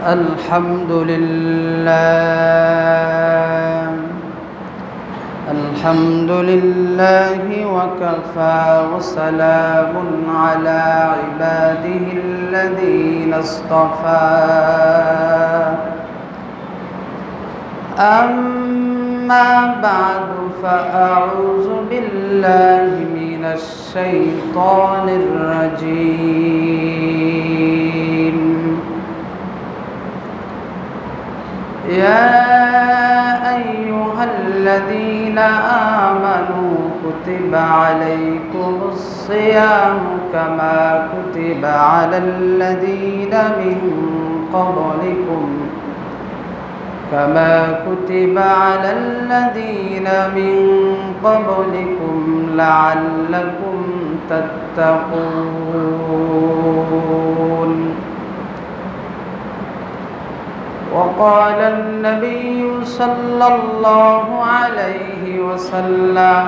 الحمد لله وكفى وسلام على عباده الذين اصطفى أما بعد فأعوذ بالله من الشيطان الرجيم يا أيها الذين آمنوا كتب عليكم الصيام كما كتب على الذين من قبلكم لعلكم تتقون وقال النبي صلى الله عليه وسلم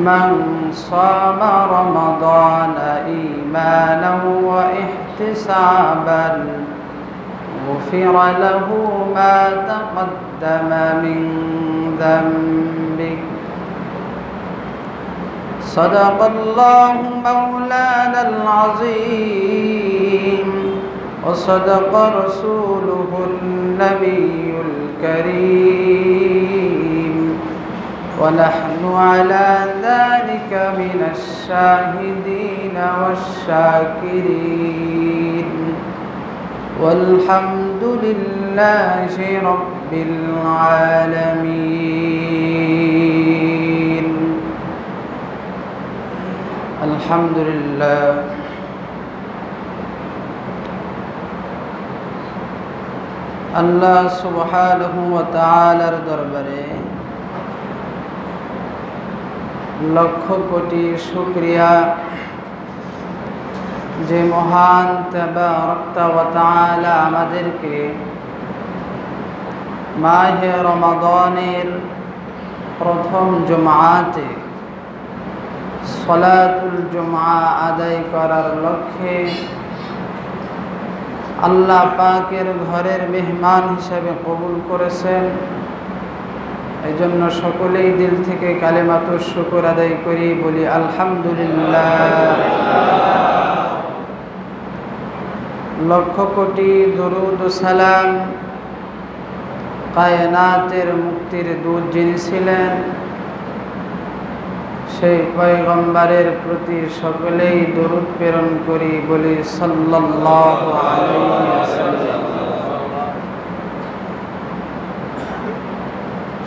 من صام رمضان إيمانا واحتسابا غفر له ما تقدم من ذنبه صدق الله مولانا العظيم وصدق رسوله النبي الكريم ونحن على ذلك من الشاهدين والشاكرين والحمد لله رب العالمين الحمد لله আল্লাহ সুবহানাহু ওয়া তাআলার দরবারে লক্ষ কোটি শুকরিয়া যে মহান তাবারাক ওয়া তাআলা আমাদেরকে মাহে রমাদানের প্রথম জুমআতে সালাতুল জুমআ আদায় করার লক্ষ্যে আল্লাহ পাকের ঘরের মেহমান হিসেবে কবুল করেছেন। এই জন্য সকলেই দিল থেকে কালেমাতুশ শুকর আদায় করি, বলি আলহামদুলিল্লাহ। লক্ষ কোটি দরুদ ও সালাম কায়নাতের মুক্তির দূত যিনি ছিলেন সেই পয়গম্বরের প্রতি সকলেই দরুদ প্রেরণ করি, বলি সাল্লাল্লাহু আলাইহি ওয়াসাল্লাম।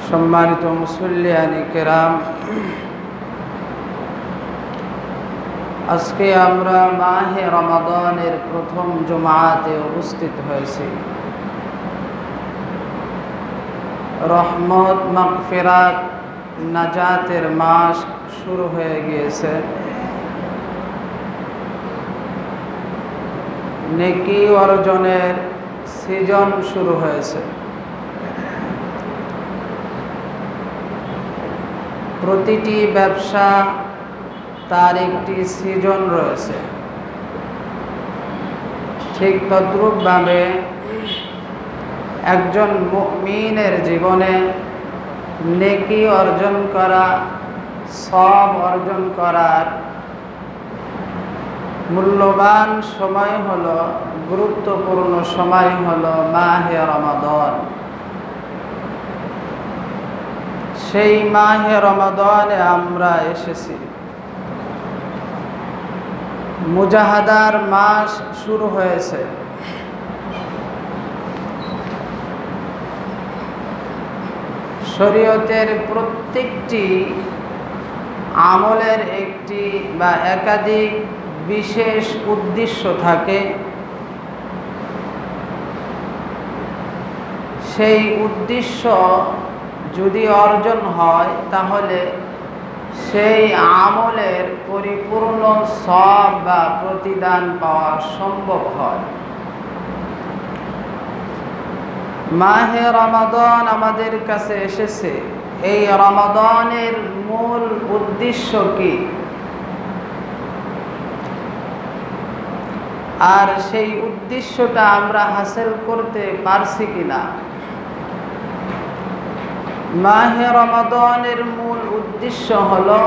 সম্মানিত মুসল্লিয়ানে কেরাম, আজকে আমরা মাহে রমাদানের প্রথম জুমআতে উপস্থিত হয়েছি। রহমত, মাগফিরাত, নাজাতের মাস শুরু হয়ে গিয়েছে। নেকি অর্জনের সিজন শুরু হয়েছে। প্রতিটি ব্যবসা তার একটি সিজন রয়েছে। ঠিক তদ্রূপভাবে একজন মুমিনের জীবনে নেকি অর্জন করা, সওয়াব অর্জন করার মূল্যবান সময় হলো, গুরুত্বপূর্ণ সময় হলো মাহে রমাদান। সেই মাহে রমাদানে আমরা এসেছি। মুজাহাদার মাস শুরু হয়েছে। শরীয়তের প্রত্যেকটি আমলের একটি বা একাধিক বিশেষ উদ্দেশ্য থাকে। সেই উদ্দেশ্য যদি অর্জন হয় তাহলে সেই আমলের পরিপূর্ণ সওয়াব বা প্রতিদান পাওয়া সম্ভব হয়। মাহে রমাদান আমাদের কাছে এসেছে। এই রমাদানের মূল উদ্দেশ্য কি? আর সেই উদ্দেশ্যটা আমরা হাসিল করতে পারছি কিনা। মাহে রমাদানের মূল উদ্দেশ্য হলো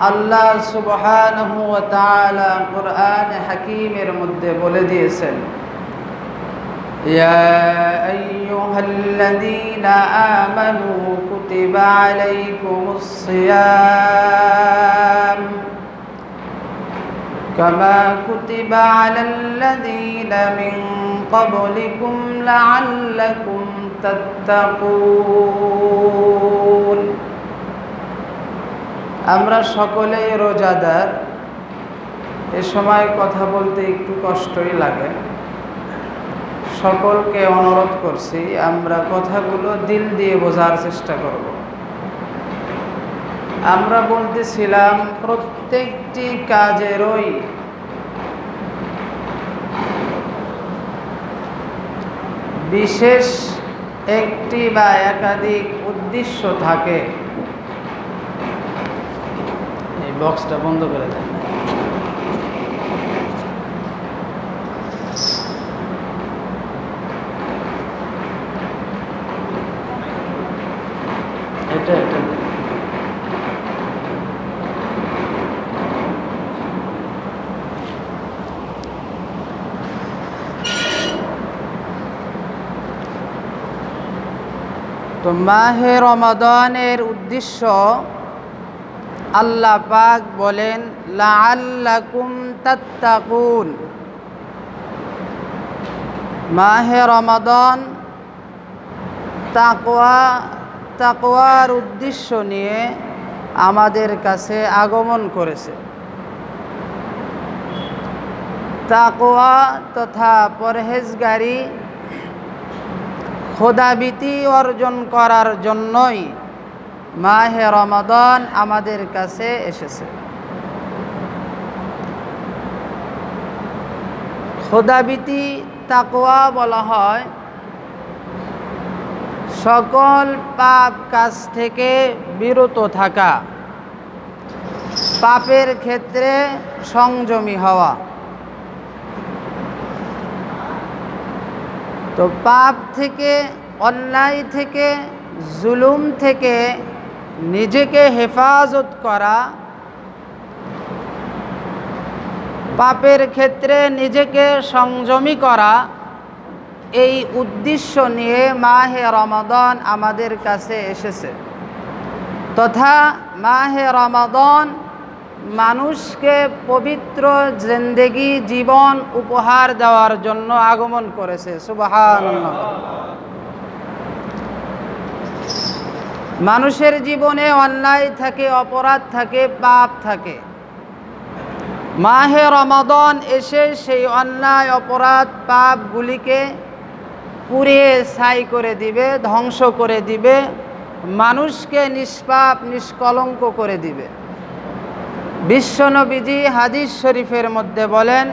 আল্লাহ সুবহানাহু ওয়া তাআলা কুরআন হাকীমের মধ্যে বলে দিয়েছেন, ইয়া আইয়ুহাল্লাযীনা আমানু কুতিবা আলাইকুমুস সিয়াম কামা কুতিবা আলাল্লাযীনা মিন ক্বাবলিকুম লাআল্লাকুম তাত্তাকুন। আমরা সকলেই রোজাদার। এ সময় কথা বলতে একটু কষ্টই লাগে। সকলকে অনুরোধ করছি, আমরা কথাগুলো দিল দিয়ে বোঝার চেষ্টা করব। আমরা বলতেছিলাম প্রত্যেকটি কাজেরই বিশেষ একটি বা একাধিক উদ্দেশ্য থাকে। এই বক্সটা বন্ধ করে দেন। এটা তো মাহে রমাদানের উদ্দেশ্য আল্লাহ পাক বলেন লাআল্লাকুম তাত্তাকুন। মাহে রমাদান তাকওয়ার উদ্দেশ্য নিয়ে আমাদের কাছে আগমন করেছে। তাকওয়া তথা পরহেজগারি খোদাভীতি অর্জন করার জন্যই মাহে রমাদান আমাদের কাছে এসেছে। খোদাভীতি তাকওয়া বলা হয় সকল পাপ কাজ থেকে বিরত থাকা, পাপের ক্ষেত্রে সংযমী হওয়া। তো পাপ থেকে, অন্যায় থেকে, জুলুম থেকে নিজেকে হেফাজত করা, পাপের ক্ষেত্রে নিজেকে সংযমী করা, এই উদ্দেশ্য নিয়ে মাহে রমাদান আমাদের কাছে এসেছে। তথা মাহে রমাদান মানুষকে পবিত্র জিন্দেগি জীবন উপহার দেওয়ার জন্য আগমন করেছে। সুবহানাল্লাহ। মানুষের জীবনে অন্যায় থাকে, অপরাধ থাকে, পাপ থাকে। মাহে রমাদান এসে সেই অন্যায়, অপরাধ, পাপগুলিকে পুড়িয়ে ছাই করে দিবে, ধ্বংস করে দিবে, মানুষকে নিষ্পাপ নিষ্কলঙ্ক করে দিবে। বিশ্বনবীজি হাদিস শরীফের মধ্যে বলেন,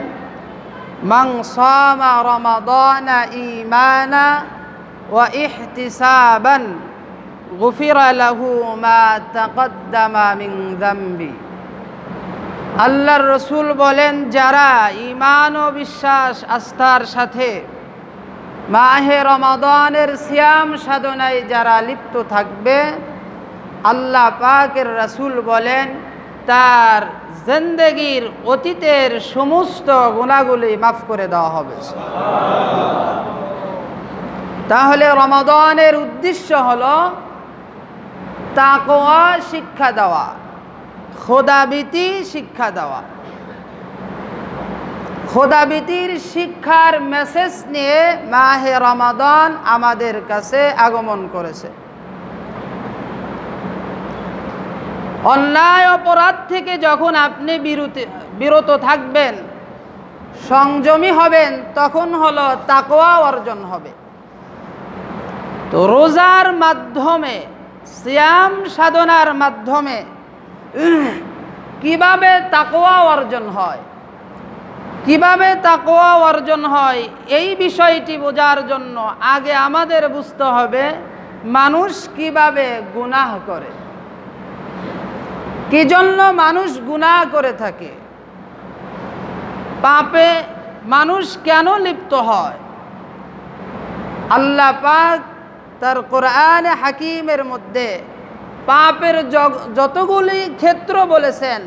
মান সামা রমাদানা ঈমানা ওয়া ইহতিসাবান গুফিরা লাহু মা তাকদ্দামা মিন যামবি। আল্লাহর রসুল বলেন, যারা ঈমান ও বিশ্বাস আস্থার সাথে মাহে রমাদানের সিয়াম সাধনায় যারা লিপ্ত থাকবে, আল্লাহ পাকের রাসূল বলেন তার জিন্দেগির অতীতের সমস্ত গুনাহগুলি মাফ করে দেওয়া হবে। তাহলে রমাদানের উদ্দেশ্য হলো তাকওয়া শিক্ষা দেওয়া, খোদাভীতি শিক্ষা দেওয়া। খোদাভীতির শিক্ষার মেসেজ নিয়ে মাহে রমাদান আমাদের কাছে আগমন করেছে। অন্যায় অপরাধ থেকে যখন আপনি বিরত থাকবেন, সংযমী হবেন, তখন হলো তাকওয়া অর্জন হবে। তো রোজার মাধ্যমে, সিয়াম সাধনার মাধ্যমে কিভাবে তাকওয়া অর্জন হয়, কিভাবে তাকওয়া অর্জন হয়, এই বিষয়টি বোঝার জন্য আগে আমাদের বুঝতে হবে মানুষ কিভাবে গুনাহ করে, কি জন্য মানুষ গুনাহ করে থাকে। মানুষ কেন লিপ্ত হয়? আল্লাহ পাক তার কোরআনে হাকিমের মধ্যে পাপের যতগুলি ক্ষেত্র বলেছেন,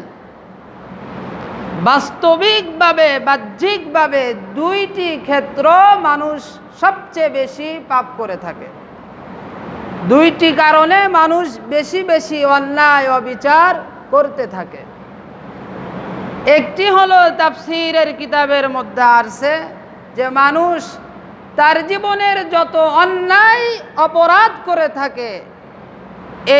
বাস্তবিকভাবে বাহ্যিকভাবে দুইটি ক্ষেত্র মানুষ সবচেয়ে বেশি পাপ করে থাকে। দুইটি কারণে মানুষ বেশি বেশি অন্যায় অবিচার করতে থাকে। একটি হলো তাফসীরের কিতাবের মধ্যে আসছে যে মানুষ তার জীবনের যত অন্যায় অপরাধ করে থাকে,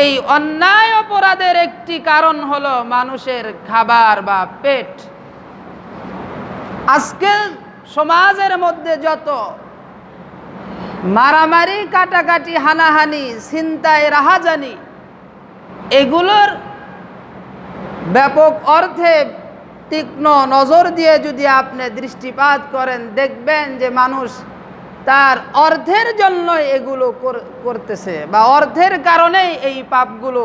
এই অন্যায় অপরাধের একটি কারণ হলো মানুষের খাবার বা পেট। আজকে সমাজের মধ্যে যত মারামারি, কাটাকাটি, হানাহানি, ছিনতাই, রাহাজানি, এগুলোর ব্যাপক অর্থে তীক্ষ্ণ নজর দিয়ে যদি আপনি দৃষ্টিপাত করেন, দেখবেন যে মানুষ তার অর্থের জন্য এগুলো করতেছে বা অর্থের কারণেই এই পাপগুলো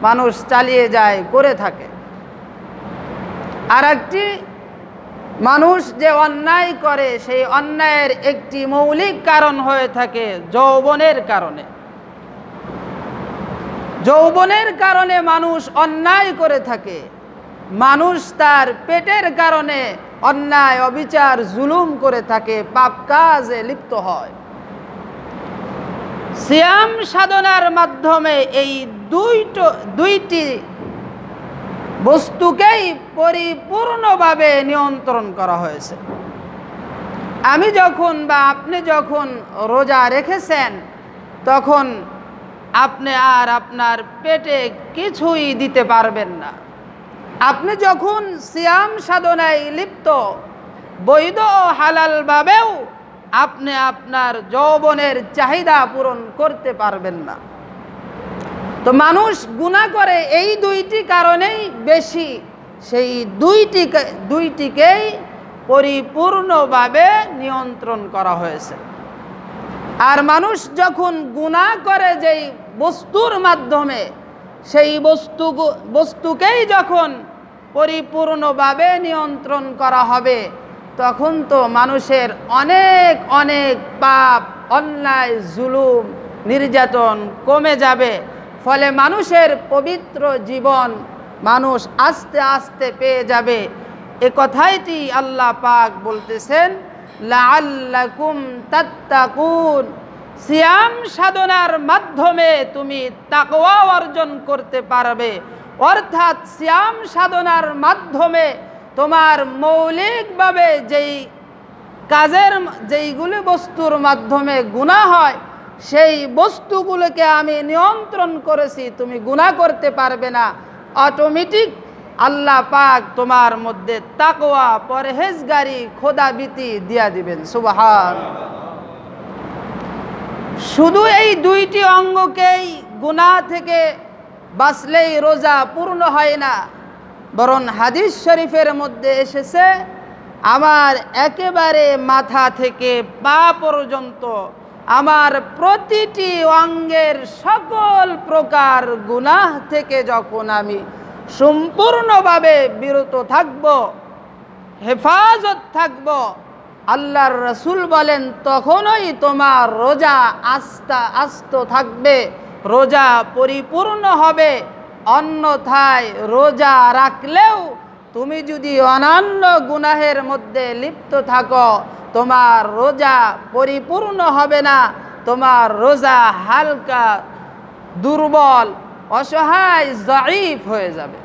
মানুষ চালিয়ে যায়, করে থাকে। আর একটি মানুষ যে অন্যায় করে, সেই অন্যায়ের একটি মৌলিক কারণ হয়ে থাকে যৌবনের কারণে। যৌবনের কারণে মানুষ অন্যায় করে থাকে। মানুষ তার পেটের কারণে অন্যায় অবিচার জুলুম করে থাকে, পাপ কাজে লিপ্ত হয়। সিয়াম সাধনার মাধ্যমে এই দুইটি বস্তুকেই পরিপূর্ণভাবে নিয়ন্ত্রণ করা হয়েছে। আমি যখন বা আপনি যখন রোজা রেখেছেন, তখন আপনি আর আপনার পেটে কিছুই দিতে পারবেন না। আপনি যখন সিয়াম সাধনায় লিপ্ত, বৈধ ও হালালভাবেও আপনি আপনার যৌবনের চাহিদা পূরণ করতে পারবেন না। তো মানুষ গুনাহ করে এই দুইটি কারণেই বেশি, সেই দুইটিকেই পরিপূর্ণভাবে নিয়ন্ত্রণ করা হয়েছে। আর মানুষ যখন গুনাহ করে যেই বস্তুর মাধ্যমে, সেই বস্তুকেই যখন পরিপূর্ণভাবে নিয়ন্ত্রণ করা হবে, তখন তো মানুষের অনেক অনেক পাপ, অন্যায়, জুলুম, নির্যাতন কমে যাবে। ফলে মানুষের পবিত্র জীবন মানুষ আস্তে আস্তে পেয়ে যাবে। এ কথাইটি আল্লাহ পাক বলতেছেন, লাআল্লাকুম তাত্তাকুন। সিয়াম সাধনার মাধ্যমে তুমি তাকওয়া অর্জন করতে পারবে। অর্থাৎ সিয়াম সাধনার মাধ্যমে তোমার মৌলিকভাবে যেইগুলি বস্তুর মাধ্যমে গুনাহ হয়, সেই বস্তুগুলোকে আমি নিয়ন্ত্রণ করেছি, তুমি গুনাহ করতে পারবে না। অটোমেটিক আল্লাহ পাক তোমার মধ্যে তাকওয়া, পরহেজগারি, খোদাভীতি দিয়া দিবেন। সুবহানাল্লাহ। শুধু এই দুইটি অঙ্গকেই গুনাহ থেকে বাঁচলেই রোজা পূর্ণ হয় না, বরং হাদিস শরীফের মধ্যে এসেছে, আমার একেবারে মাথা থেকে পা পর্যন্ত আমার প্রতিটি অঙ্গের সকল প্রকার গুনাহ থেকে যখন আমি সম্পূর্ণভাবে বিরত থাকব, হেফাজত থাকব, আল্লাহর রাসূল বলেন তখনই তোমার রোজা আস্ত থাকবে, রোজা পরিপূর্ণ হবে। অন্যথায় রোজা রাখলেও তুমি যদি অন্যান্য গুনাহের মধ্যে লিপ্ত থাকো, তোমার রোজা পরিপূর্ণ হবে না, তোমার রোজা হালকা, দুর্বল, অসহায়, যঈফ হয়ে যাবে।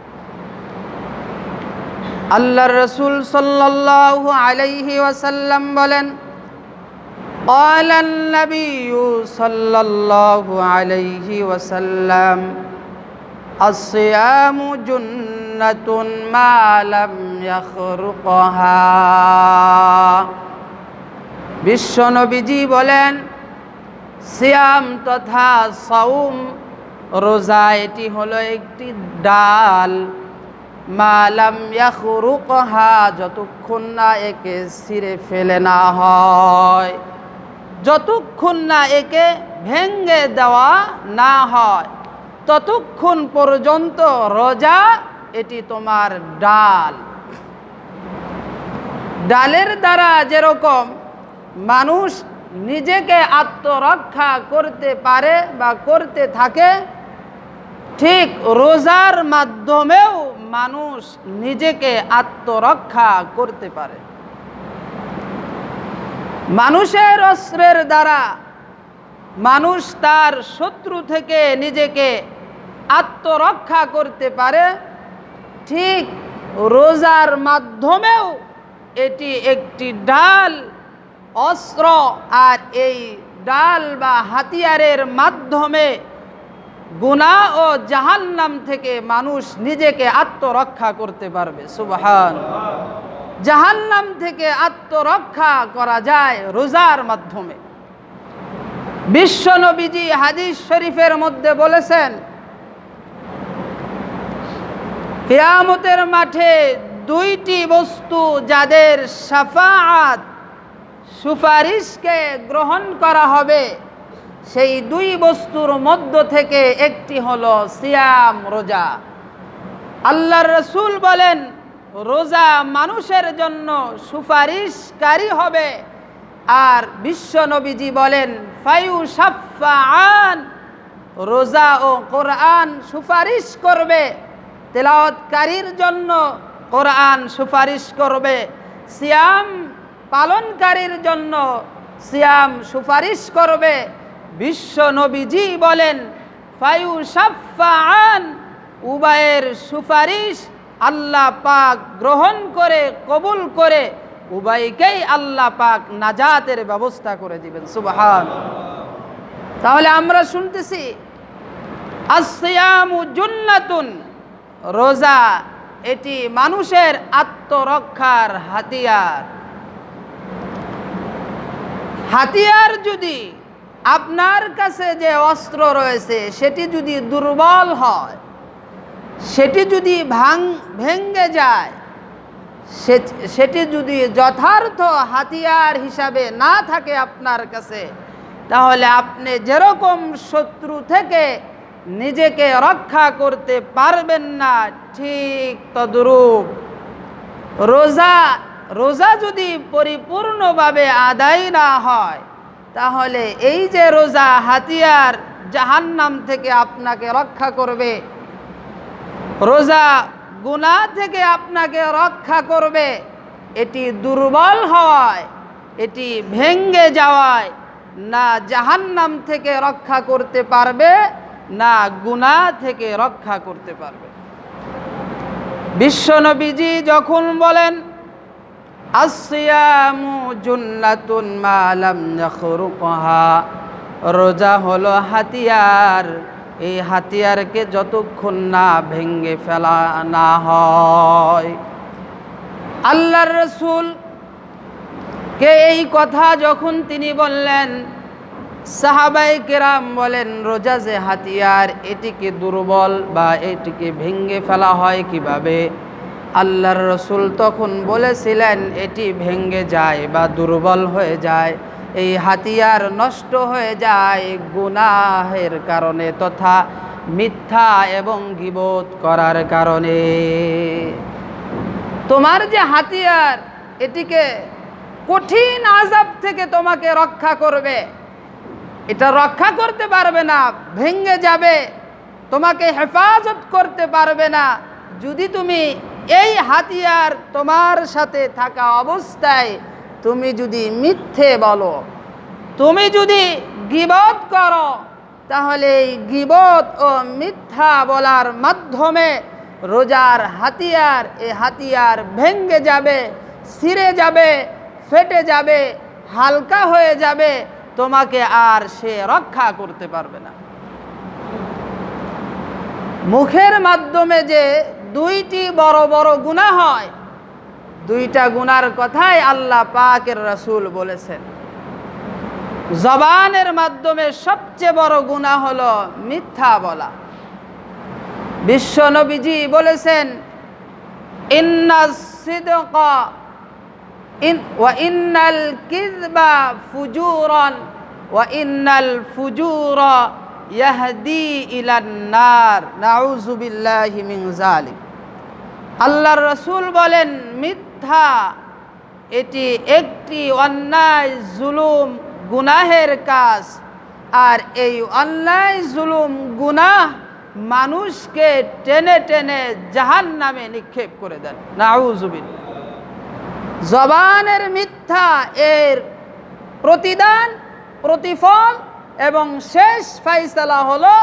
আল্লাহর রাসূল সাল্লাল্লাহু আলাইহি ওয়াসাল্লাম বলেন, ক্বালান নাবিয়্যু সাল্লাল্লাহু আলাইহি ওয়াসাল্লাম, আস-সিয়ামু জুন্নাতুন মা লাম ইয়াখরুকহা। বিশ্বনবীজি বলেন, সিয়াম তথা সাওম, রোজা, এটি হলো একটি ডাল, মা লাম ইয়াখরুকহা, যতক্ষণ না একে ছিঁড়ে ফেলে না হয়, যতক্ষণ না একে ভেঙে দেওয়া না হয়, ততক্ষণ পর্যন্ত রোজা এটি তোমার ডাল। ডালের দ্বারা যেরকম মানুষ নিজেকে আত্মরক্ষা করতে পারে বা করতে থাকে, ঠিক রোজার মাধ্যমেও মানুষ নিজেকে আত্মরক্ষা করতে পারে। মানুষের অস্ত্রের দ্বারা মানুষ তার শত্রু থেকে নিজেকে আত্মরক্ষা করতে পারে, ঠিক রোজার মাধ্যমেও এটি একটি ঢাল, অস্ত্র। আর এই ঢাল বা হাতিয়ারের মাধ্যমে গুনাহ ও জাহান্নাম থেকে মানুষ নিজেকে আত্মরক্ষা করতে পারবে। সুবহান। জাহান্নাম থেকে আত্মরক্ষা করা যায় রোজার মাধ্যমে। বিশ্ব নবীজি হাদিস শরীফের মধ্যে বলেছেন, কিয়ামতের মাঠে দুইটি বস্তু যাদের শাফাআত, সুপারিশকে গ্রহণ করা হবে, সেই দুই বস্তুর মধ্য থেকে একটি হলো সিয়াম, রোজা। আল্লাহর রাসূল বলেন, রোজা মানুষের জন্য সুপারিশকারী হবে। আর বিশ্ব নবীজি বলেন, ফায়ুশাফাআন, রোজা ও কোরআন সুপারিশ করবে। তেলাওয়াতকারীর জন্য কোরআন সুপারিশ করবে, সিয়াম পালনকারীর জন্য সিয়াম সুপারিশ করবে। বিশ্ব নবীজি বলেন, ফায়ুশাফাআন, উভয়ের সুপারিশ আল্লাহ পাক গ্রহণ করে, কবুল করে উভয়কেই আল্লাহ পাক নাজাতের ব্যবস্থা করে দিবেন। সুবহান। তাহলে আমরা শুনতেছি, আসসিয়ামু জুন্নাতুন, রোজা এটি মানুষের আত্মরক্ষার হাতিয়ার। হাতিয়ার যদি আপনার কাছে যে অস্ত্র রয়েছে সেটি যদি দুর্বল হয়, সেটি যদি ভেঙে যায়, সেটি যদি যথার্থ হাতিয়ার হিসাবে না থাকে আপনার কাছে, তাহলে আপনি যেরকম শত্রু থেকে নিজেকে রক্ষা করতে পারবেন না, ঠিক তদ্রূপ রোজা যদি পরিপূর্ণভাবে আদায় না হয়, তাহলে এই যে রোজা হাতিয়ার, জাহান্নাম থেকে আপনাকে রক্ষা করবে, রোজা গুনাহ থেকে আপনাকে রক্ষা করবে, এটি দুর্বল হওয়ায়, এটি ভেঙে যাওয়ায় না জাহান্নাম থেকে রক্ষা করতে পারবে, না গুনাহ থেকে রক্ষা করতে পারবে। বিশ্ব নবীজি যখন বলেন, আসসিয়ামু জুন্নাতুন মা লাম ইয়াখরুকহা, রোজা হলো হাতিয়ার, এই হাতিয়ারকে যতক্ষণ না ভেঙে ফেলা না হয়। আল্লাহর রাসূল কে এই কথা যখন তিনি বললেন, সাহাবায়ে কেরাম বলেন, রোজা যে হাতিয়ার, এটিকে দুর্বল বা এটিকে ভেঙে ফেলা হয় কিভাবে? আল্লাহর রাসূল তখন বলেছিলেন, এটি ভেঙে যায় বা দুর্বল হয়ে যায়, এই হাতিয়ার নষ্ট হয়ে যায় গুনাহের কারণে তথা মিথ্যা এবং গীবত করার কারণে। তোমার যে হাতিয়ার, এটিকে কঠিন আযাব থেকে তোমাকে রক্ষা করবে, এটা রক্ষা করতে পারবে না, ভেঙে যাবে, তোমাকে হেফাজত করতে পারবে না যদি তুমি এই হাতিয়ার তোমার সাথে থাকা অবস্থায় তুমি যদি মিথ্যে বলো, তুমি যদি গীবত করো, তাহলে এই গীবত ও মিথ্যা বলার মাধ্যমে রোজার হাতিয়ার, এই হাতিয়ার ভেঙে যাবে, ছিঁড়ে যাবে, ফেটে যাবে, হালকা হয়ে যাবে, তোমাকে আর সে রক্ষা করতে পারবে না। মুখের মাধ্যমে যে দুইটি বড় বড় গুনাহ হয়, দুইটা গুনার কথাই আল্লাহ পাকের রাসূল বলেছেন। জবানের মাধ্যমে সবচেয়ে বড় গুনাহ হলো মিথ্যা বলা। বিশ্ব নবীজি বলেছেন, ইন্নাস সিদকা ওয়া ইন্নাল কিযবা ফুজুরান ওয়া ইন্নাল ফুজুরা ইয়াহদি ইলান নার, নাউযু বিল্লাহি মিন যালিক। আল্লাহর রাসূল বলেন, মিথ্যা এটি একটি অন্যায় জুলুম গুনাহের কাজ, আর এই অন্যায় জুলুম গুনাহ মানুষকে টেনে টেনে জাহান্নামে নিক্ষেপ করে দেন। নাউযুবিল্লাহ। জবানের মিথ্যা এর প্রতিদান, প্রতিফল এবং শেষ ফায়সালা হলো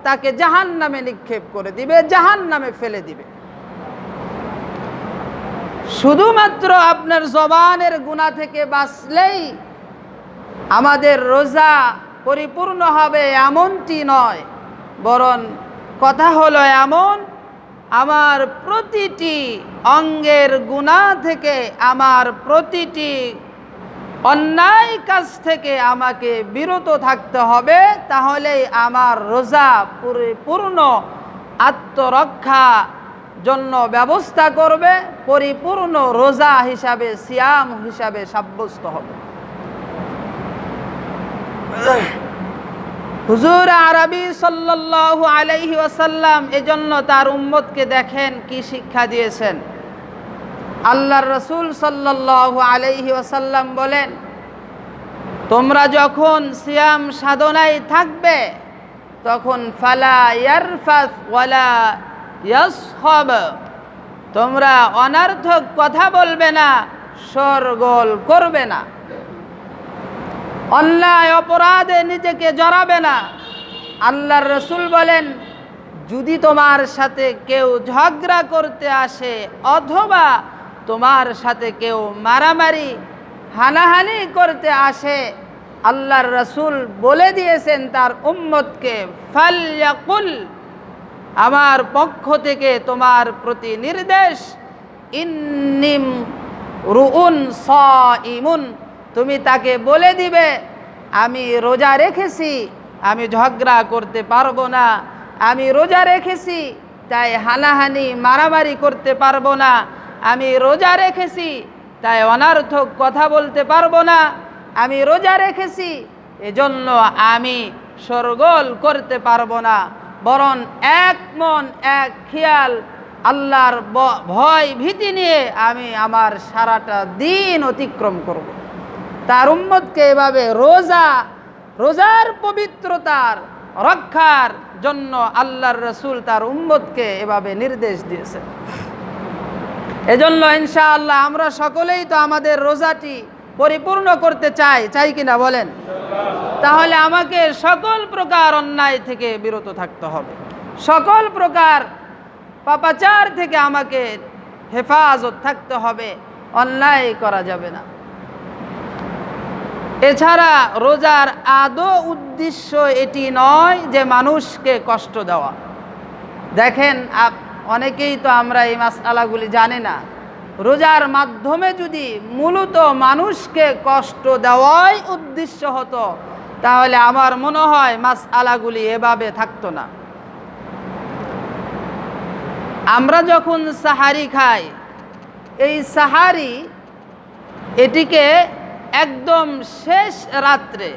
তাকে জাহান্নামে নিক্ষেপ করে দিবে, জাহান্নামে ফেলে দিবে। শুধুমাত্র আপনার জবানের গুনাহ থেকে বাঁচলেই আমাদের রোজা পরিপূর্ণ হবে এমনটি নয়, বরং কথা হলো এমন, আমার প্রতিটি অঙ্গের গুনাহ থেকে, আমার প্রতিটি অন্যায় কাজ থেকে আমাকে বিরত থাকতে হবে, তাহলেই আমার রোজা পরিপূর্ণ আত্মরক্ষা জন্য ব্যবস্থা করবে, পরিপূর্ণ রোজা হিসাবে, সিয়াম হিসাবে সাব্যস্ত হবে। হুজুর আরবি সাল্লাল্লাহু আলাইহি ওয়াসাল্লাম এজন্য তার উম্মতকে দেখেন কি শিক্ষা দিয়েছেন। আল্লাহর রাসূল সাল্লাল্লাহু আলাইহি ওয়াসাল্লাম বলেন, তোমরা যখন সিয়াম সাধনায় থাকবে তখন ফালা ইয়ারফাস ওয়ালা ইয়াসখাব, তোমরা অনর্থক কথা বলবে না, শোরগোল করবে না, অন্যায় অপরাধে নিজেকে জড়াবে না। আল্লাহর রাসূল বলেন, যদি তোমার সাথে কেউ ঝগড়া করতে আসে অথবা তোমার সাথে কেউ মারামারি হানাহানি করতে আসে, আল্লাহর রাসূল বলে দিয়েছেন তার উম্মতকে, ফালইয়াকুল, আমার পক্ষ থেকে তোমার প্রতি নির্দেশ, ইন্নিম রুউন সাইমুন, তুমি তাকে বলে দিবে আমি রোজা রেখেছি, আমি ঝগড়া করতে পারবো না, আমি রোজা রেখেছি তাই হানাহানি মারামারি করতে পারবো না, আমি রোজা রেখেছি তাই অনর্থক কথা বলতে পারবো না, আমি রোজা রেখেছি এজন্য আমি শোরগোল করতে পারবো না, বরং এক মন এক খেয়াল আল্লাহর ভয় ভীতি নিয়ে আমি আমার সারাটা দিন অতিক্রম করব। তার উম্মতকে এভাবে রোজার পবিত্রতার রক্ষার জন্য আল্লাহর রাসূল তার উম্মতকে এভাবে নির্দেশ দিয়েছেন। এজন্য ইনশাআল্লাহ আমরা সকলেই তো আমাদের রোজাটি পরিপূর্ণ করতে চাই কিনা বলেন? তাহলে আমাকে সকল প্রকার অন্যায় থেকে বিরত থাকতে হবে, সকল প্রকার পাপাচার থেকে আমাকে হেফাজত থাকতে হবে, অন্যায় করা যাবে না। এছাড়া রোজার আদৌ উদ্দেশ্য এটি নয় যে মানুষকে কষ্ট দেওয়া। দেখেন অনেকেই তো আমরা এই মাসআলাগুলি জানি না। রোজার মাধ্যমে যদি মূলত মানুষকে কষ্ট দেওয়াই উদ্দেশ্য হতো তাহলে আমার মনে হয় মাসআলাগুলি এভাবে থাকতো না। আমরা যখন সাহারি খাই, এই সাহারি এটিকে একদম শেষ রাত্রে,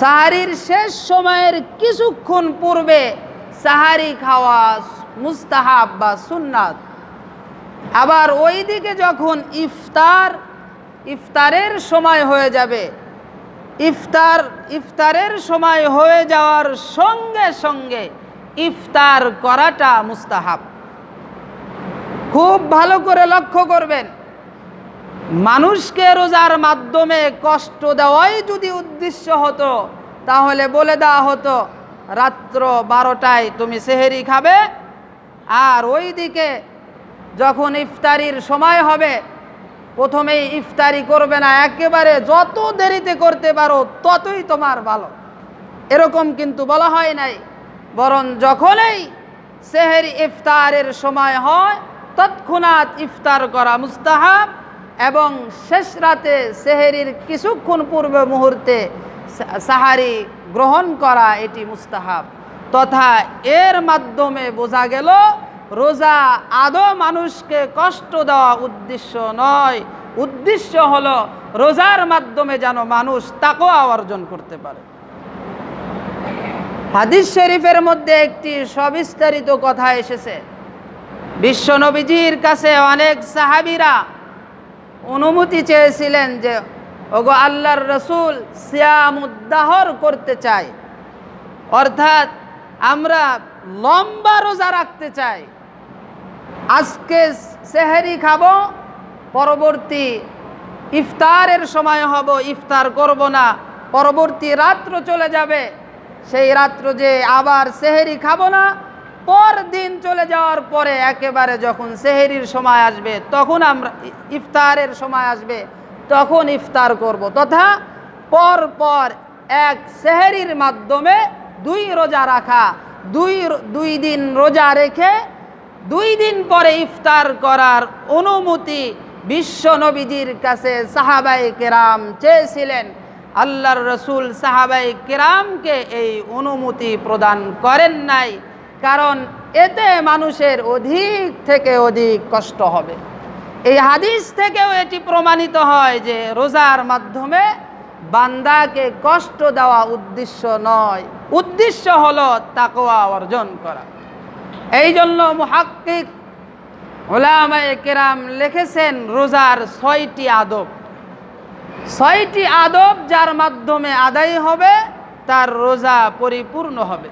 সাহারির শেষ সময়ের কিছুক্ষণ পূর্বে সাহারি খাওয়া মুস্তাহাব বা সুন্নাত। আবার ওই দিকে যখন ইফতারের সময় হয়ে যাবে, ইফতারের সময় হয়ে যাওয়ার সঙ্গে সঙ্গে ইফতার করাটা মুস্তাহাব। খুব ভালো করে লক্ষ্য করবেন, মানুষকে রোজার মাধ্যমে কষ্ট দেওয়াই যদি উদ্দেশ্য হতো তাহলে বলে দেওয়া হতো রাত্র 12টায় তুমি সেহেরি খাবে, আর ওই দিকে যখন ইফতারির সময় হবে প্রথমেই ইফতারি করবে না, একেবারে যত দেরিতে করতে পারো ততই তোমার ভালো, এরকম কিন্তু বলা হয় নাই। বরং যখনই সেহেরি ইফতারের সময় হয় তৎক্ষণাৎ ইফতার করা মুস্তাহাব, এবং শেষ রাতে সেহেরির কিছুক্ষণ পূর্বে মুহূর্তে সাহারি গ্রহণ করা এটি মুস্তাহাব। তথা এর মাধ্যমে বোঝা গেল রোজা আদৌ মানুষকে কষ্ট দেওয়া উদ্দেশ্য নয়, উদ্দেশ্য হলো রোজার মাধ্যমে যেন মানুষ তাকওয়া অর্জন করতে পারে। হাদিস শরীফের মধ্যে একটি সবিস্তারিত কথা এসেছে। বিশ্ব নবীজির কাছে অনেক সাহাবীরা অনুমতি চেয়েছিলেন যে ওগো আল্লাহর রসুল সিয়াম উদ্দাহর করতে চাই, অর্থাৎ আমরা লম্বা রোজা রাখতে চাই। আজকে সেহরি খাবো, পরবর্তী ইফতারের সময় হব ইফতার করব না, পরবর্তী রাত্র চলে যাবে, সেই রাত্র যে আবার সেহরি খাবো না, পর দিন চলে যাওয়ার পরে একেবারে যখন সেহরির সময় আসবে তখন আমরা ইফতারের সময় আসবে তখন ইফতার করব, তথা পর পর এক সেহরির মাধ্যমে দুই রোজা রাখা, দুই দিন রোজা রেখে 2 দিন পরে ইফতার করার অনুমতি বিশ্ব নবীজির কাছে সাহাবায়ে কেরাম চেয়েছিলেন। আল্লাহর রসুল সাহাবায়ে কেরামকে এই অনুমতি প্রদান করেন নাই, কারণ এতে মানুষের অধিক থেকে অধিক কষ্ট হবে। এই হাদিস থেকেও এটি প্রমাণিত হয় যে রোজার মাধ্যমে বান্দাকে কষ্ট দেওয়া উদ্দেশ্য নয়, উদ্দেশ্য হলো তাকওয়া অর্জন করা। এই জন্য মুহাক্কিক উলামায়ে কেরাম লিখেছেন রোজার 6টি আদব, 6টি আদব যার মাধ্যমে আদায় হবে তার রোজা পরিপূর্ণ হবে।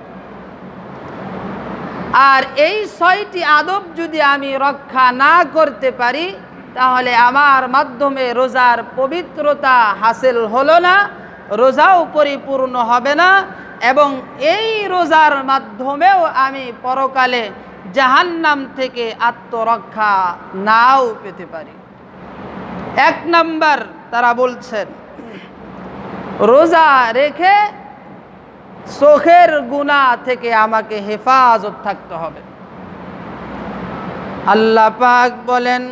আর এই 6টি আদব যদি আমি রক্ষা না করতে পারি তাহলে আমার মাধ্যমে রোজার পবিত্রতা হাসিল হলো না, রোজাও পরিপূর্ণ হবে না, এবং এই রোজার মাধ্যমেও আমি পরকালে জাহান্নাম থেকে আত্মরক্ষা নাও পেতে পারি। 1 নাম্বার তারা বলছেন রোজা রেখে চোখের গুনাহ থেকে আমাকে হেফাজত থাকতে হবে। আল্লাহ পাক বলেন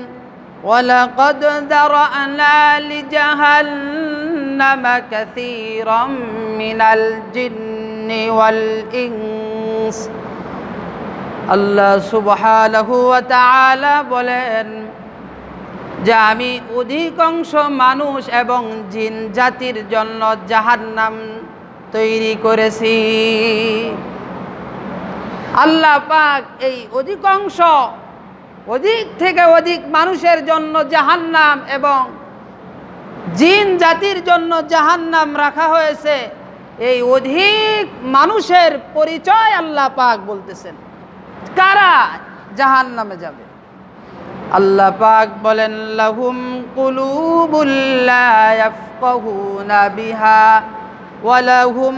ওয়ালাকাদ যারা'না লিজাহান্নামা কাসীরাম মিনাল জিন্নি ওয়াল ইনস। আল্লাহ সুবহানাহু ওয়া তাআলা বলেন যে আমি অধিকাংশ মানুষ এবং জিন জাতির জন্য জাহান্নাম তৈরি করেছি। আল্লাহ পাক এই অধিক থেকে অধিক মানুষের জন্য জাহান্নাম এবং জিন জাতির জন্য জাহান্নাম রাখা হয়েছে। এই অধিক মানুষের পরিচয় আল্লাহ পাক বলতেছেন, কারা জাহান্নামে যাবে। আল্লাহ পাক বলেন লাহুম কুলুবুল লা ইয়াফকাহুনা বিহা ওয়ালাহুম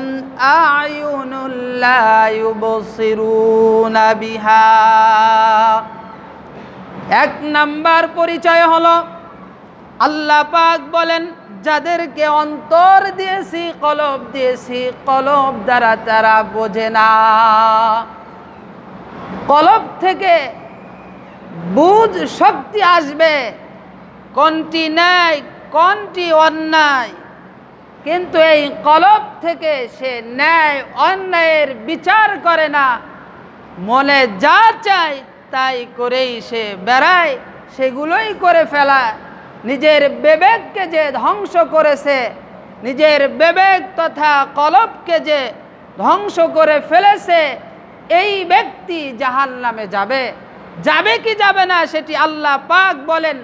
আ'য়ুনুল লা ইউবসিরুনা বিহা। 1 নাম্বার পরিচয় হলো আল্লাহ পাক বলেন যাদেরকে অন্তর দিয়েছি, কলব দিয়েছি, কলব দ্বারা তারা বোঝে না। কলব থেকে বুঝ শক্তি আসবে, কোনটি ন্যায় কোনটি অন্যায়, কিন্তু এই কলব থেকে সে ন্যায় অন্যায়ের বিচার করে না, মনে যা চায় তাই করেই সে বেড়ায়, সেগুলোই করে ফেলায়। নিজের বিবেককে যে ধ্বংস করেছে, নিজের বিবেক তথা কলবকে যে ধ্বংস করে ফেলেছে, এই ব্যক্তি জাহান্নামে যাবে। যাবে কি যাবে না সেটি আল্লাহ পাক বলেন,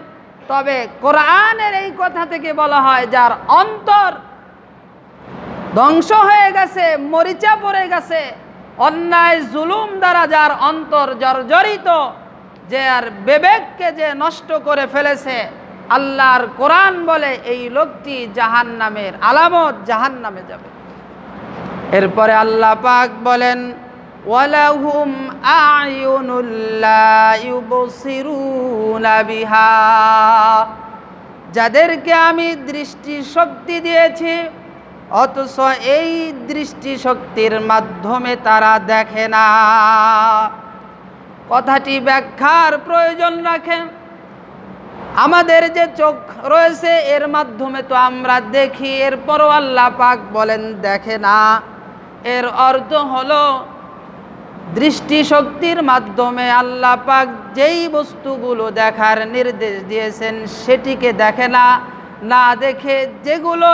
তবে কোরআনের এই কথা থেকে বলা হয় যার অন্তর ধ্বংস হয়ে গেছে, মরিচা পড়ে গেছে, অন্যায় জুলুম দ্বারা যার অন্তর জর্জরিত, যে আর বিবেককে যে নষ্ট করে ফেলেছে, আল্লাহর কোরআন বলে এই লোকটি জাহান্নামের আলামত, জাহান্নামে যাবে। এরপরে আল্লাহ পাক বলেন ওয়ালাহুম আ'য়ুনুল লা ইউবসিরুনা বিহা। যাদেরকে আমি দৃষ্টি শক্তি দিয়েছি অথচ এই দৃষ্টি শক্তির মাধ্যমে তারা দেখে না। কথাটি ব্যাখ্যার প্রয়োজন রাখে। আমাদের যে চোখ রয়েছে এর মাধ্যমে তো আমরা দেখি, এরপরও আল্লাহ পাক বলেন দেখে না। এর অর্থ হলো দৃষ্টিশক্তির মাধ্যমে আল্লাহ পাক যেই বস্তুগুলো দেখার নির্দেশ দিয়েছেন সেটিকে দেখে না, না দেখে যেগুলো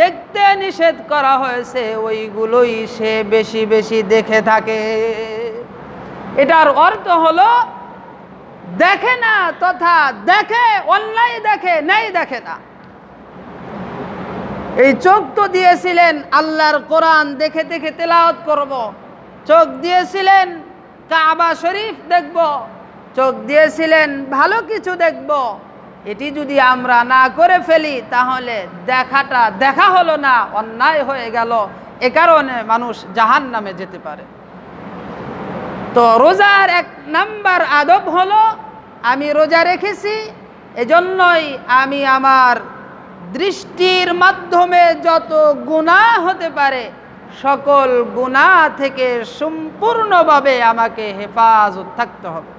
দেখতে নিষেধ করা হয়েছে ওইগুলোই সে বেশি বেশি দেখে থাকে। এটার অর্থ হলো দেখে না, তথা দেখে অন্যায় দেখে, নেই দেখে না। এই চোখ তো দিয়েছিলেন আল্লাহর কোরআন দেখে দেখে তেলাওয়াত করব, চোখ দিয়েছিলেন কাবা শরীফ দেখব, চোখ দিয়েছিলেন ভালো কিছু দেখব। এটি যদি আমরা না করে ফেলি তাহলে দেখাটা দেখা হলো না, অন্যায় হয়ে গেল। এ কারণে মানুষ জাহান্নামে যেতে পারে। তো রোজার 1 নাম্বার আদব হলো আমি রোজা রেখেছি, এজন্যই আমি আমার দৃষ্টির মাধ্যমে যত গুনাহ হতে পারে সকল গুনাহ থেকে সম্পূর্ণভাবে আমাকে হেফাজত থাকতে হবে।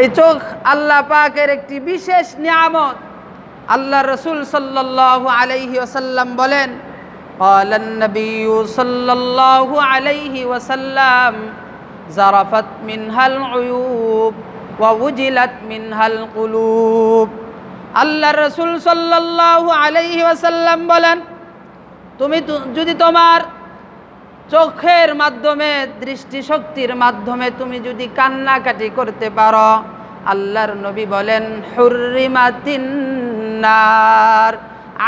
এই চোখ আল্লাহ পাকের একটি বিশেষ নিয়ামত। আল্লাহ রসুল সাল্লাল্লাহু আলাইহি ওয়াসাল্লাম বলেন, قال النبي صلى الله عليه وسلم زرفت منها العيوب ووجلت منها القلوب। আল্লাহ রসুল সাল্লাল্লাহু আলাইহি ওয়াসাল্লাম বলেন, তুমি যদি তোমার চোখের মাধ্যমে, দৃষ্টিশক্তির মাধ্যমে তুমি যদি কান্নাকাটি করতে পারো, আল্লাহর নবী বলেন হুররিমাতিন নার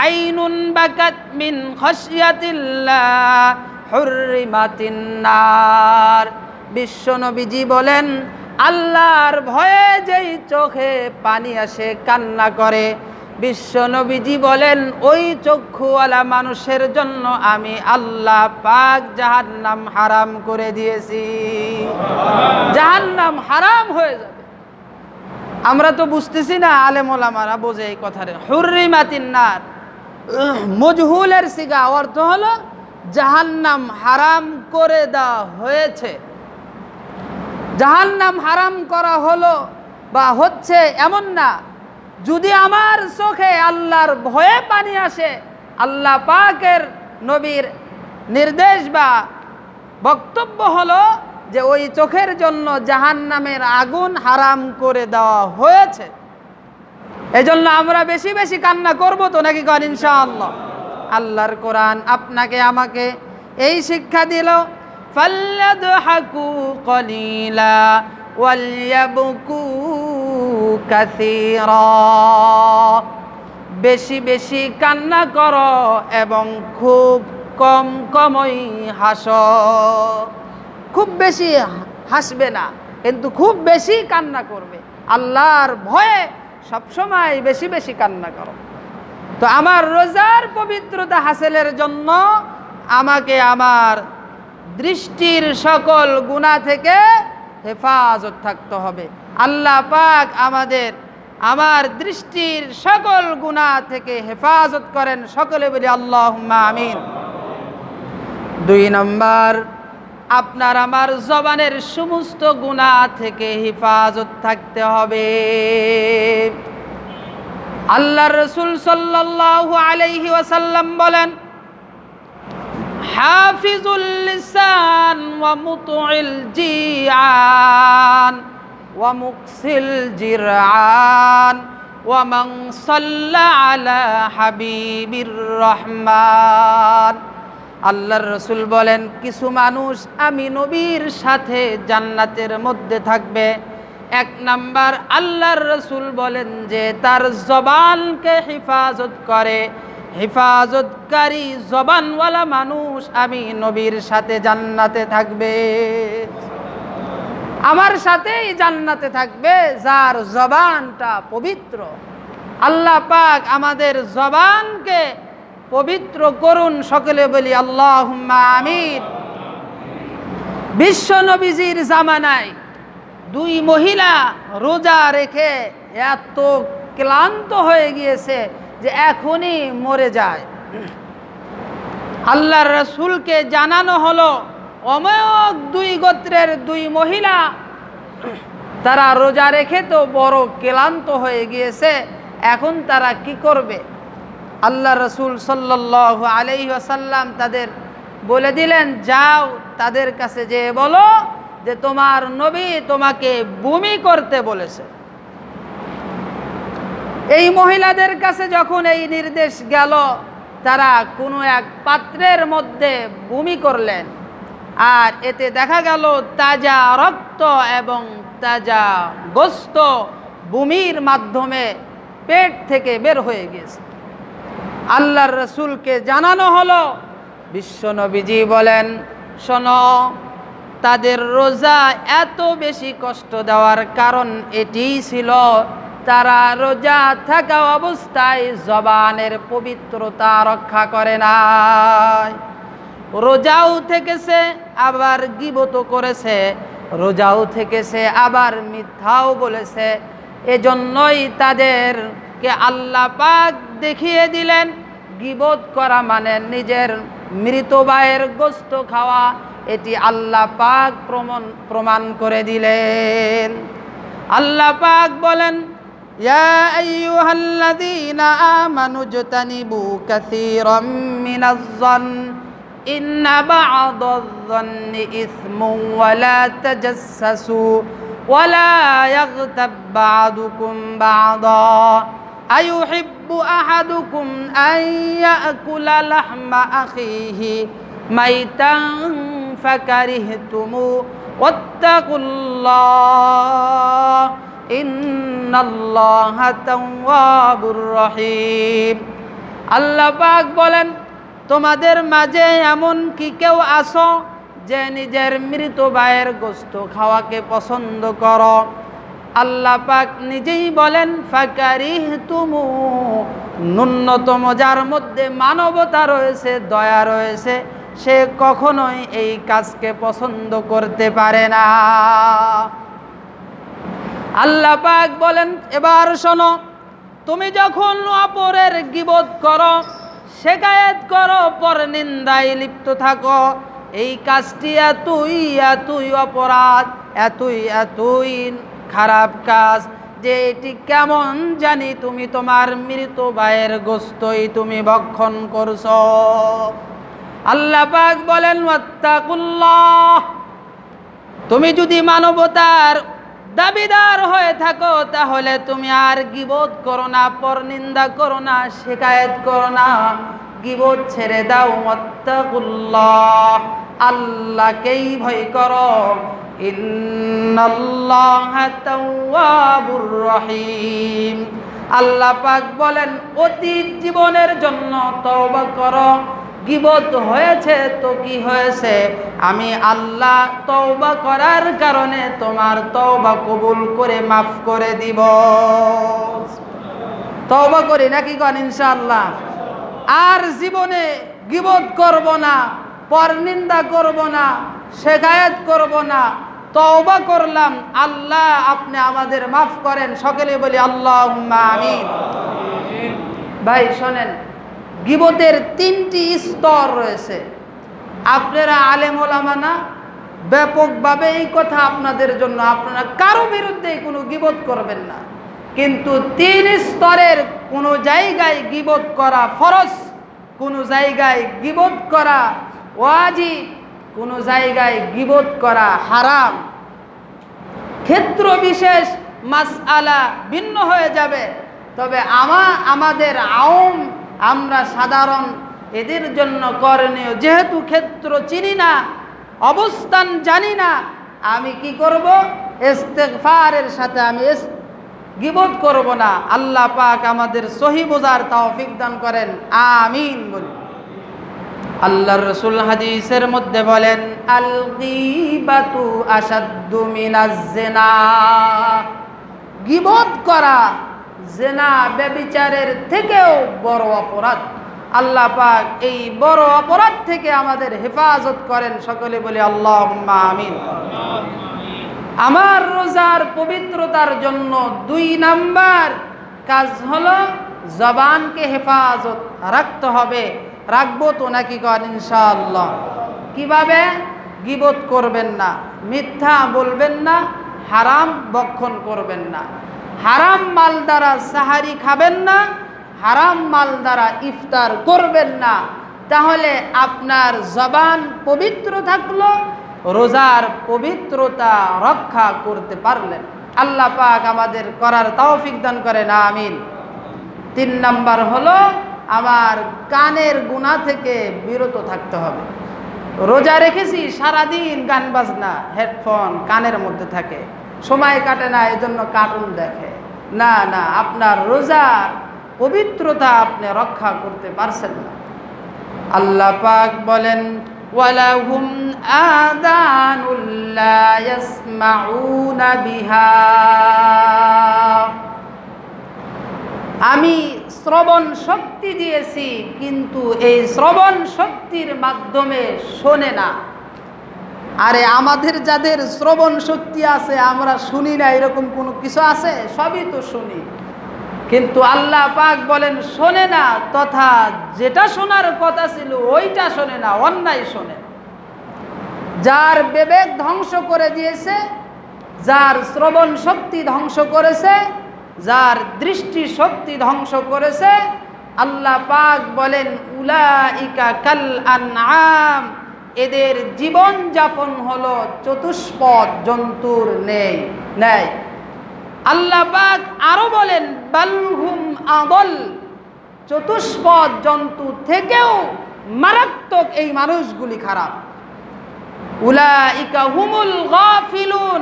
আইনুন বাকাত মিন খাশিয়াতিল্লাহ হুররিমাতিন নার। বিশ্ব নবীজি বলেন আল্লাহর ভয়ে যেই চোখে পানি আসে, কান্না করে, বিশ্ব নবীজি বলেন ওই চক্ষুওয়ালা মানুষের জন্য আমি আল্লাহ পাক জাহান্নাম হারাম করে দিয়েছি। জাহান্নাম হারাম হয়ে যাবে। আমরা তো বুঝতেছি না, আলেম ওলামারা বোঝে এই কথাটা। হুররিমাতিন নার মজহুলের সিগা, অর্থ হলো জাহান্নাম হারাম করে দেওয়া হয়েছে। জাহান্নাম হারাম করা হলো বা হচ্ছে এমন না। যদি আমার চোখে আল্লাহর ভয়ে পানি আসে, আল্লাহ পাকের নবীর নির্দেশ বা বক্তব্য হলো যে ওই চোখের জন্য জাহান্নামের আগুন হারাম করে দেওয়া হয়েছে। এজন্য আমরা বেশি বেশি কান্না করব তো নাকি কর ইনশাআল্লাহ। আল্লাহর কোরআন আপনাকে আমাকে এই শিক্ষা দিল, ফাল্যাদহাকু কলিলা ওয়ালয়াবকু কাসীরা। বেশি বেশি কান্না করো এবং খুব কম কমই হাসো। খুব বেশি হাসবে না, কিন্তু খুব বেশি কান্না করবে। আল্লাহর ভয়ে সবসময় বেশি বেশি কান্না করো। তো আমার রোজার পবিত্রতা হাসিলের জন্য আমাকে আমার দৃষ্টির সকল গুনাহ থেকে হেফাজত থাকতে হবে। আল্লাহ পাক আমার দৃষ্টির সকল গুনাহ থেকে হেফাজত করেন। সকলে বলি আল্লাহুম্মা আমিন। 2 নাম্বার, আপনার আমার জবানের সমস্ত গুনাহ থেকে হেফাজত থাকতে হবে। আল্লাহর রাসূল সাল্লাল্লাহু আলাইহি ওয়াসাল্লাম বলেন, হাফিজুল লিসান ওয়া মুতুইল জিআন ওয়া মুকসিল জিরআন ওয়া মান সাল্লা আলা হাবিবির রহমান। আল্লাহর রাসূল বলেন, কিছু মানুষ আমি নবীর সাথে জান্নাতের মধ্যে থাকবে। 1 নাম্বার, আল্লাহর রাসূল বলেন যে তার জবানকে হেফাজত করে, হেফাজতকারী জবানওয়ালা মানুষ আমি নবীর সাথে জান্নাতে থাকবে। আমার সাথেই জান্নাতে থাকবে যার জবানটা পবিত্র। আল্লাহ পাক আমাদের জবানকে পবিত্র করুন। সকলে বলি আল্লাহুম্মা আমিন। বিশ্ব নবীজির জামানায় 2 মহিলা রোজা রেখে এত ক্লান্ত হয়ে গিয়েছে যে এখনই মরে যায়। আল্লাহর রাসূলকে জানানো হলো অময়ক 2 গোত্রের 2 মহিলা, তারা রোজা রেখে তো বড় ক্লান্ত হয়ে গিয়েছে, এখন তারা কি করবে? আল্লাহ রাসূল সাল্লাল্লাহু আলাইহি ওয়াসাল্লাম তাদের বলে দিলেন, যাও তাদের কাছে যেয়ে বলো যে তোমার নবী তোমাকে বমি করতে বলেছে। এই মহিলাদের কাছে যখন এই নির্দেশ গেল, তারা কোনো এক পাত্রের মধ্যে বমি করলেন। আর এতে দেখা গেল তাজা রক্ত এবং তাজা গোস্ত ভূমির মাধ্যমে পেট থেকে বের হয়ে গেছে। আল্লাহর রসুলকে জানানো হলো, বিশ্বনবীজি বলেন, শোনো, তাদের রোজা এত বেশি কষ্ট দেওয়ার কারণ এটিই ছিল, তারা রোজা থাকা অবস্থায় জবানের পবিত্রতা রক্ষা করে নাই। রোজাও থেকেছে আবার গীবত করেছে, রোজাও থেকেছে আবার মিথ্যাও বলেছে। এজন্যই তাদেরকে আল্লাহ পাক দেখিয়ে দিলেন গীবত করা মানে নিজের মৃত ভাইয়ের গোশত খাওয়া। এটি আল্লাহ পাক প্রমাণ করে দিলেন। আল্লাহ পাক বলেন, ইয়া আইয়ুহাল্লাযীনা আমানু জতানিবু কাসীরাম মিনাজ-যন ইন্না বা'দায-যন্নি ইসমুন ওয়া লা তাজাসসাসু ওয়া লা ইয়াগতাব বা'দুকুম বা'দা আইয়ুহিব্বু আহাদুকুম আন ইয়াকুলা লাহমা আখিহি মাইতান ফাকারিহতুমু ওয়াত্তাকুল্লাহ ইন্নাল্লাহা তাওয়াবুর রহিম। আল্লাহ পাক বলেন, তোমাদের মাঝে এমন কি কেউ আছো যে নিজের মৃত ভাইয়ের গোশত খাওয়াকে পছন্দ করো? আল্লাহ পাক নিজেই বলেন, ফাকারিহতুমু, ন্যূনতম যার মধ্যে মানবতা রয়েছে, দয়া রয়েছে, সে কখনোই এই কাজকে পছন্দ করতে পারে না। আল্লাহ পাক বলেন, এবার শোনো, তুমি যখন অপরের গীবত করো, শিকায়েত করো, পরনিন্দায় লিপ্ত থাকো, এই কাজটি এতই অপরাধ, এতই খারাপ কাজ যে এটি কেমন জানি তুমি তোমার মৃত ভাইয়ের গোশতই তুমি ভক্ষণ করছো। আল্লাহ পাক বলেন, ওয়াত্তাকুল্লাহ, তুমি যদি মানবতার দাবিদার হয়ে থাকো তাহলে তুমি আর গীবত করো না, পরনিন্দা করো না, শিকায়েত করো না, গীবত ছেড়ে দাও। ওয়াত্তাকুল্লাহ, আল্লাহকেই ভয় করো। ইন্নাল্লাহা তাওয়াবুর রহিম। আল্লাহ পাক বলেন, অতীত জীবনের জন্য তওবা করো। গীবত হয়েছে তো কি হয়েছে, আমি আল্লাহ তওবা করার কারণে তোমার তওবা কবুল করে মাফ করে দিব। তওবা করি নাকি কোন? ইনশাআল্লাহ। আর জীবনে গীবত করব না, পরনিন্দা করব না, শিকায়েত করব না, তওবা করলাম। আল্লাহ আপনি আমাদের মাফ করেন। সকলে বলি আল্লাহুম্মা আমিন। ভাই শোনেন, গীবতের 3টি স্তর রয়েছে। আপনারা আলেম ওলামা না, ব্যাপকভাবে এই কথা আপনাদের জন্য, আপনারা কারো বিরুদ্ধে কোনো গীবত করবেন না, কিন্তু 3 স্তরের কোনো জায়গায় গীবত করা ফরজ, কোনো জায়গায় গীবত করা ওয়াজিব, কোনো জায়গায় গীবত করা হারাম। ক্ষেত্র বিশেষ মাসআলা ভিন্ন হয়ে যাবে, তবে আমাদের আমরা সাধারণ এদের জন্য করণীয়, যেহেতু ক্ষেত্র চিনি না, অবস্থান জানি না, আমি কি করব? ইস্তেগফারের সাথে আমি গীবত করব না। আল্লাহ পাক আমাদের সহি বোঝার তৌফিক দান করেন, আমিন বলি। আল্লাহর রাসূল হাদিসের মধ্যে বলেন, আল গীবাতু আশাদ্দু মিনাজ জিনা। গীবত করা জিনা, ব্যভিচারের থেকেও বড় অপরাধ। আল্লাহ পাক এই বড় অপরাধ থেকে আমাদের হেফাজত করেন। সকলে বলি আল্লাহুম্মা আমিন। আমার রোজার পবিত্রতার জন্য 2 নাম্বার কাজ হলো জবানকে হেফাজত রাখতে হবে। রাখবো তো নাকি কন? ইনশাআল্লাহ। কিভাবে? গীবত করবেন না, মিথ্যা বলবেন না, হারাম ভক্ষণ করবেন না, হারাম মাল দ্বারা সাহারি খাবেন না, হারাম মাল দ্বারা ইফতার করবেন না। তাহলে আপনার জবান পবিত্র থাকলো, রোজার পবিত্রতা রক্ষা করতে পারলেন। আল্লাহ পাক আমাদের করার তৌফিক দান করেন, আমিন। 3 নাম্বার হলো আমার কানের গুনাহ থেকে বিরত থাকতে হবে। রোজা রেখেছি, সারাদিন গান বাজনা, হেডফোন কানের মধ্যে থাকে, সময় কাটে না, এই জন্য কার্টুন দেখে। না না, আপনার রোজার পবিত্রতা আপনি রক্ষা করতে পারছেন না। আল্লাহ পাক বলেন, ওয়ালাহুম আযানুল লা ইয়াসমাউনা বিহা, আমি শ্রবণ শক্তি দিয়েছি, কিন্তু এই শ্রবণ শক্তির মাধ্যমে শোনে না। আরে আমাদের যাদের শ্রবণ শক্তি আছে, আমরা শুনি না এরকম কোনো কিছু আছে? সবই তো শুনি, কিন্তু আল্লাহ পাক বলেন শোনে না, তথা যেটা শোনার কথা ছিল ওইটা শোনে না, অন্যায় শোনে। যার বিবেক ধ্বংস করে দিয়েছে, যার শ্রবণ শক্তি ধ্বংস করেছে, যার দৃষ্টি শক্তি ধ্বংস করেছে, আল্লাহ পাক বলেন উলাইকা কাল আনআম, এদের জীবন যাপন হলো চতুষ্পদ জন্তুর ন্যায়। আল্লাহ পাক আরো বলেন বালহুম আদল, চতুষ্পদ জন্তু থেকেও মারাত্মক এই মানুষগুলি খারাপ। উলাইকা হুমুল গাফিলুন,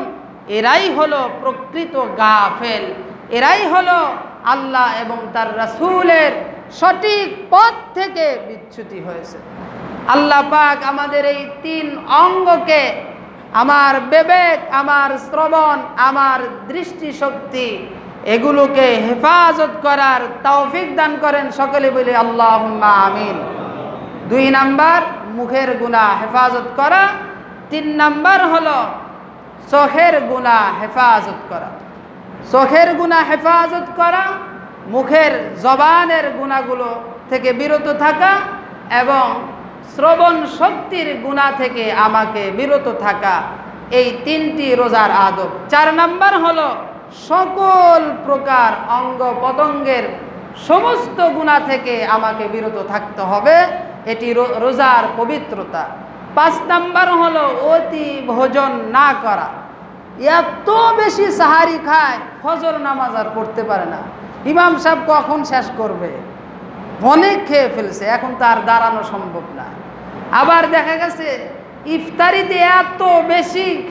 এরাই হলো প্রকৃত গাফেল, এরাই হলো আল্লাহ এবং তার রাসূলের সঠিক পথ থেকে বিচ্যুতি হয়েছে। আল্লাহ পাক আমাদের এই 3 অঙ্গকে, আমার বিবেক, আমার শ্রবণ, আমার দৃষ্টিশক্তি, এগুলোকে হেফাজত করার তৌফিক দান করেন। সকলে বলি আল্লাহুম্মা আমিন। 2 নাম্বার মুখের গুনাহ হেফাজত করা, 3 নাম্বার হলো চোখের গুনাহ হেফাজত করা। চোখের গুনাহ হেফাজত করা, মুখের জবানের গুনাহগুলো থেকে বিরত থাকা এবং শ্রবণ শক্তির গুনাহ থেকে আমাকে বিরত থাকা, এই 3টি রোজার আদব। 4 নাম্বার হলো সকল প্রকার অঙ্গ প্রত্যঙ্গের সমস্ত গুনাহ থেকে আমাকে বিরত থাকতে হবে, এটি রোজার পবিত্রতা। 5 নাম্বার হলো অতি ভোজন না করা। এত বেশি সাহারি খায়, ফজর নামাজ আর পড়তে পারে না, ইমাম সাহেব কখন শেষ করবে, অনেক খেয়ে ফেলছে, এখন তার দাঁড়ানো সম্ভব না। আবার দেখা গেছে ইফতারিতে এত বেশি